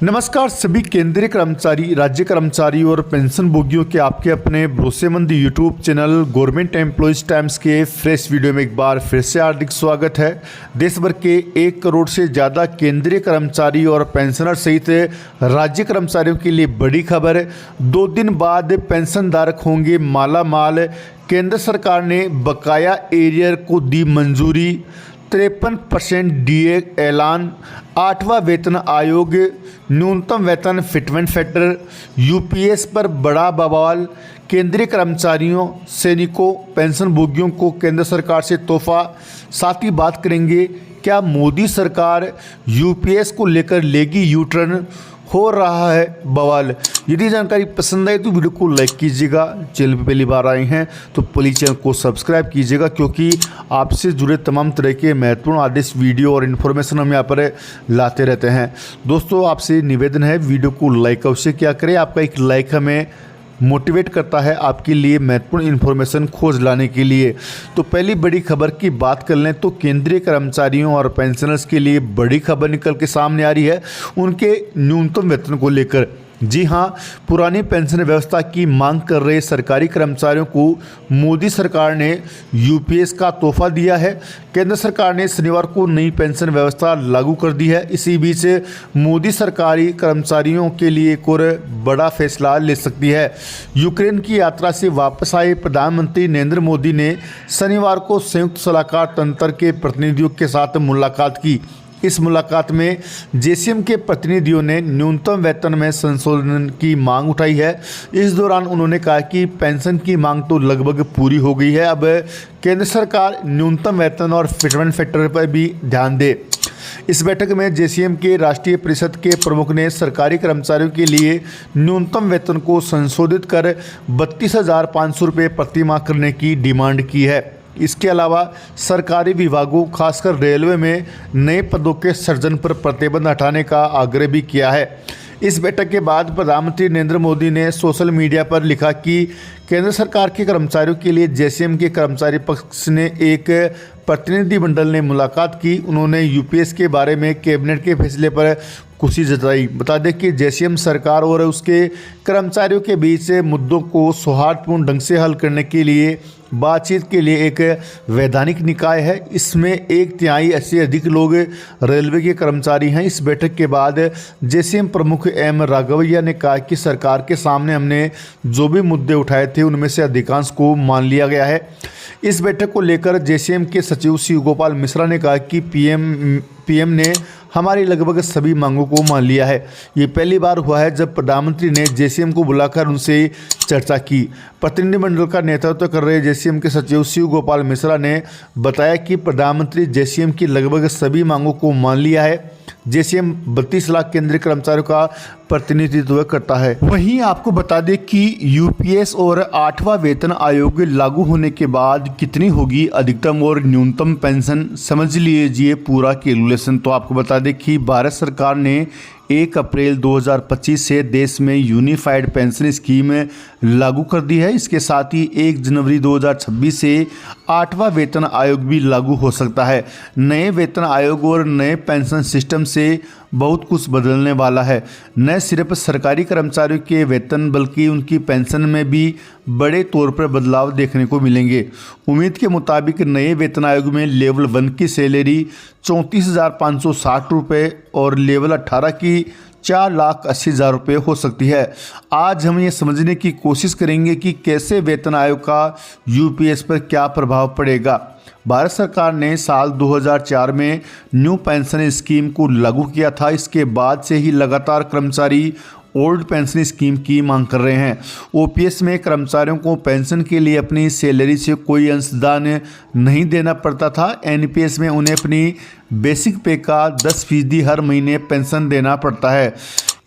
नमस्कार सभी केंद्रीय कर्मचारी, राज्य कर्मचारी और पेंशन भोगियों के आपके अपने भरोसेमंद YouTube channel government employees times के फ्रेश वीडियो में एक बार फिर से हार्दिक स्वागत है। देश भर के 1 करोड़ से ज़्यादा केंद्रीय कर्मचारी और पेंशनर सहित राज्य कर्मचारियों के लिए बड़ी खबर। 2 दिन बाद पेंशनधारक होंगे माला माल। केंद्र सरकार ने बकाया एरियर को दी मंजूरी। 53% डीए ऐलान। 8वां वेतन आयोग, न्यूनतम वेतन फिटमेंट फैक्टर, यूपीएस पर बड़ा बवाल। केंद्रीय कर्मचारियों, सैनिकों, पेंशन भोगियों को केंद्र सरकार से तोहफा। साथ ही बात करेंगे क्या मोदी सरकार यूपीएस को लेकर लेगी यू टर्न, हो रहा है बवाल। यदि जानकारी पसंद आए तो वीडियो को लाइक कीजिएगा। चैनल पर पहली बार आए हैं तो प्लीज़ चैनल को सब्सक्राइब कीजिएगा, क्योंकि आपसे जुड़े तमाम तरह के महत्वपूर्ण आदेश, वीडियो और इन्फॉर्मेशन हम यहाँ पर लाते रहते हैं। दोस्तों, आपसे निवेदन है वीडियो को लाइक अवश्य क्या करें। आपका एक लाइक हमें मोटिवेट करता है आपके लिए महत्वपूर्ण इन्फॉर्मेशन खोज लाने के लिए। तो पहली बड़ी खबर की बात कर लें तो केंद्रीय कर्मचारियों और पेंशनर्स के लिए बड़ी खबर निकल के सामने आ रही है उनके न्यूनतम वेतन को लेकर। जी हां, पुरानी पेंशन व्यवस्था की मांग कर रहे सरकारी कर्मचारियों को मोदी सरकार ने यूपीएस का तोहफा दिया है। केंद्र सरकार ने शनिवार को नई पेंशन व्यवस्था लागू कर दी है। इसी बीच मोदी सरकारी कर्मचारियों के लिए एक और बड़ा फैसला ले सकती है। यूक्रेन की यात्रा से वापस आए प्रधानमंत्री नरेंद्र मोदी ने शनिवार को संयुक्त सलाहकार तंत्र के प्रतिनिधियों के साथ मुलाकात की। इस मुलाकात में जेसीएम के प्रतिनिधियों ने न्यूनतम वेतन में संशोधन की मांग उठाई है। इस दौरान उन्होंने कहा कि पेंशन की मांग तो लगभग पूरी हो गई है, अब केंद्र सरकार न्यूनतम वेतन और फिटमेंट फैक्टर पर भी ध्यान दे। इस बैठक में जेसीएम के राष्ट्रीय परिषद के प्रमुख ने सरकारी कर्मचारियों के लिए न्यूनतम वेतन को संशोधित कर 32,500 रुपये प्रति माह करने की डिमांड की है। इसके अलावा सरकारी विभागों, खासकर रेलवे में नए पदों के सृजन पर प्रतिबंध हटाने का आग्रह भी किया है। इस बैठक के बाद प्रधानमंत्री नरेंद्र मोदी ने सोशल मीडिया पर लिखा कि केंद्र सरकार के कर्मचारियों के लिए जेसीएम के कर्मचारी पक्ष ने एक प्रतिनिधिमंडल ने मुलाकात की। उन्होंने यूपीएस के बारे में कैबिनेट के फैसले पर खुशी जताई। बता दें कि जेसीएम सरकार और उसके कर्मचारियों के बीच मुद्दों को सौहार्दपूर्ण ढंग से हल करने के लिए बातचीत के लिए एक वैधानिक निकाय है। इसमें 1/3 से अधिक लोग रेलवे के कर्मचारी हैं। इस बैठक के बाद जेसीएम प्रमुख एम राघवैया ने कहा कि सरकार के सामने हमने जो भी मुद्दे उठाए थे उनमें से अधिकांश को मान लिया गया है। इस बैठक को लेकर जेसीएम के सचिव शिव गोपाल मिश्रा ने कहा कि पीएम ने हमारी लगभग सभी मांगों को मान लिया है। ये पहली बार हुआ है जब प्रधानमंत्री ने जेसीएम को बुलाकर उनसे चर्चा की। प्रतिनिधिमंडल का नेतृत्व कर रहे जेसीएम के सचिव शिव गोपाल मिश्रा ने बताया कि प्रधानमंत्री जेसीएम की लगभग सभी मांगों को मान लिया है। जेसीएम 32 लाख केंद्रीय कर्मचारियों का प्रतिनिधित्व करता है। वहीं आपको बता दें कि यूपीएस और 8वां वेतन आयोग लागू होने के बाद कितनी होगी अधिकतम और न्यूनतम पेंशन, समझ लीजिए पूरा कैलकुलेशन। तो आपको बता दें कि भारत सरकार ने 1 अप्रैल 2025 से देश में यूनिफाइड पेंशन स्कीम लागू कर दी है। इसके साथ ही 1 जनवरी 2026 से 8वां वेतन आयोग भी लागू हो सकता है। नए वेतन आयोग और नए पेंशन सिस्टम से बहुत कुछ बदलने वाला है। न सिर्फ सरकारी कर्मचारियों के वेतन बल्कि उनकी पेंशन में भी बड़े तौर पर बदलाव देखने को मिलेंगे। उम्मीद के मुताबिक नए वेतन आयोग में लेवल 1 की सैलरी 34,560 रुपये और लेवल 18 की 4,80,000 रुपये हो सकती है। आज हम ये समझने की कोशिश करेंगे कि कैसे वेतन आयोग का यूपीएस पर क्या प्रभाव पड़ेगा। भारत सरकार ने साल 2004 में न्यू पेंशन स्कीम को लागू किया था। इसके बाद से ही लगातार कर्मचारी ओल्ड पेंशन स्कीम की मांग कर रहे हैं। ओपीएस में कर्मचारियों को पेंशन के लिए अपनी सैलरी से कोई अंशदान नहीं देना पड़ता था। एनपीएस में उन्हें अपनी बेसिक पे का 10% हर महीने पेंशन देना पड़ता है।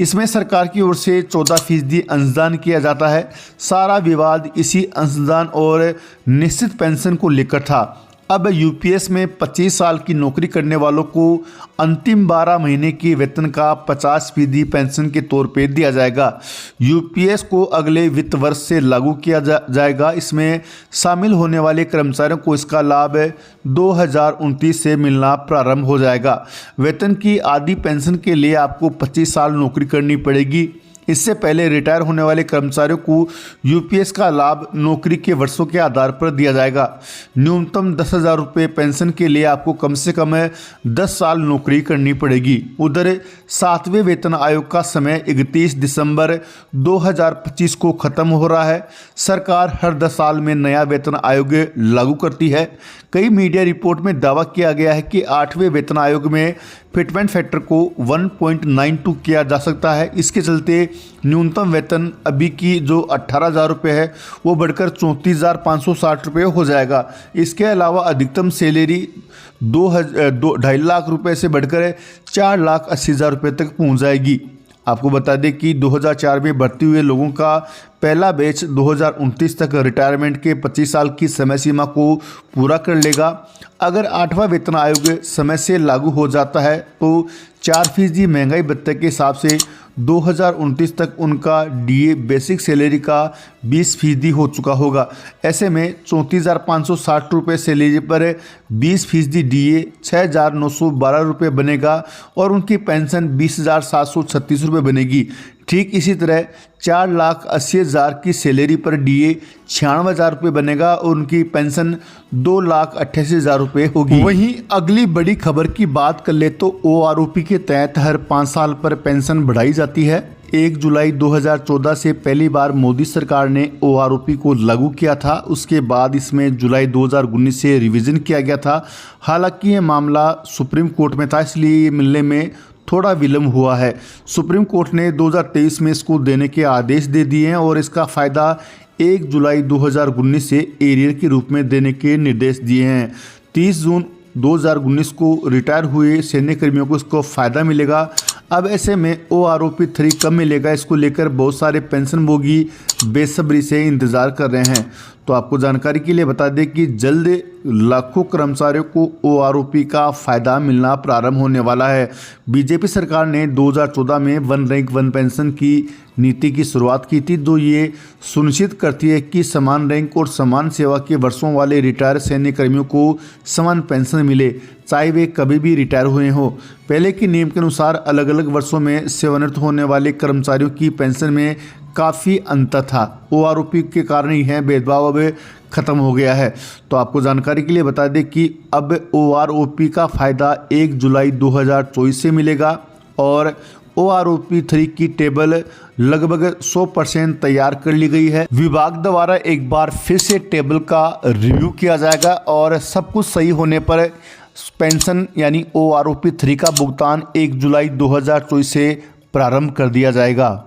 इसमें सरकार की ओर से 14% अंशदान किया जाता है। सारा विवाद इसी अंशदान और निश्चित पेंशन को लेकर था। अब यूपीएस में 25 साल की नौकरी करने वालों को अंतिम 12 महीने की वेतन का 50% पेंशन के तौर पे दिया जाएगा। यूपीएस को अगले वित्त वर्ष से लागू किया जाएगा। इसमें शामिल होने वाले कर्मचारियों को इसका लाभ 2029 से मिलना प्रारंभ हो जाएगा। वेतन की आधी पेंशन के लिए आपको 25 साल नौकरी करनी पड़ेगी। इससे पहले रिटायर होने वाले कर्मचारियों को यूपीएस का लाभ नौकरी के वर्षों के आधार पर दिया जाएगा। न्यूनतम 10,000 रुपये पेंशन के लिए आपको कम से कम 10 साल नौकरी करनी पड़ेगी। उधर 7वें वेतन आयोग का समय 31 दिसंबर 2025 को खत्म हो रहा है। सरकार हर 10 साल में नया वेतन आयोग लागू करती है। कई मीडिया रिपोर्ट में दावा किया गया है कि 8वें वेतन आयोग में फिटमेंट फैक्टर को 1.92 किया जा सकता है। इसके चलते न्यूनतम वेतन अभी की जो 18,000 रुपये है वो बढ़कर 34,560 रुपये हो जाएगा। इसके अलावा अधिकतम सैलरी 2.5 लाख रुपये से बढ़कर 4,80,000 रुपये तक पहुंच जाएगी। आपको बता दें कि 2004 में भर्ती हुए लोगों का पहला बैच 2029 तक रिटायरमेंट के 25 साल की समय सीमा को पूरा कर लेगा। अगर 8वां वेतन आयोग समय से लागू हो जाता है तो 4% महंगाई भत्ते के हिसाब से 2029 तक उनका डीए बेसिक सैलरी का 20% हो चुका होगा। ऐसे में 34,560 रुपये सैलरी पर 20% डीए 6,912 रुपये बनेगा और उनकी पेंशन 20,736 रुपये बनेगी। ठीक इसी तरह 4,80,000 की सैलरी पर डीए 96,000 रुपये बनेगा और उनकी पेंशन 2,88,000 रुपये होगी। वहीं अगली बड़ी खबर की बात कर ले तो ओआरओपी के तहत हर 5 साल पर पेंशन बढ़ाई जाती है। 1 जुलाई 2014 से पहली बार मोदी सरकार ने ओआरओपी को लागू किया था। उसके बाद इसमें जुलाई 2019 से रिवीजन किया गया था। हालांकि ये मामला सुप्रीम कोर्ट में था, इसलिए ये मिलने में थोड़ा विलम्ब हुआ है। सुप्रीम कोर्ट ने 2023 में इसको देने के आदेश दे दिए हैं और इसका फ़ायदा 1 जुलाई 2019 से एरियर के रूप में देने के निर्देश दिए हैं। 30 जून 2019 को रिटायर हुए सैन्य कर्मियों को इसको फ़ायदा मिलेगा। अब ऐसे में ओआरओपी 3 कब मिलेगा, इसको लेकर बहुत सारे पेंशनभोगी बेसब्री से इंतज़ार कर रहे हैं। तो आपको जानकारी के लिए बता दें कि जल्द लाखों कर्मचारियों को ओआरओपी का फ़ायदा मिलना प्रारंभ होने वाला है। बीजेपी सरकार ने 2014 में वन रैंक वन पेंशन की नीति की शुरुआत की थी, जो ये सुनिश्चित करती है कि समान रैंक और समान सेवा के वर्षों वाले रिटायर सैन्य कर्मियों को समान पेंशन मिले, चाहे वे कभी भी रिटायर हुए हों। पहले के नियम के अनुसार अलग अलग वर्षों में सेवानिवृत्त होने वाले कर्मचारियों की पेंशन में काफ़ी अंतर था। ओआरओपी के कारण यह भेदभाव अब खत्म हो गया है। तो आपको जानकारी के लिए बता दें कि अब ओआरओपी का फ़ायदा 1 जुलाई 2024 से मिलेगा और ओआरओपी 3 की टेबल लगभग 100% तैयार कर ली गई है। विभाग द्वारा एक बार फिर से टेबल का रिव्यू किया जाएगा और सब कुछ सही होने पर पेंशन यानी ओआरओपी 3 का भुगतान 1 जुलाई 2024 से प्रारंभ कर दिया जाएगा।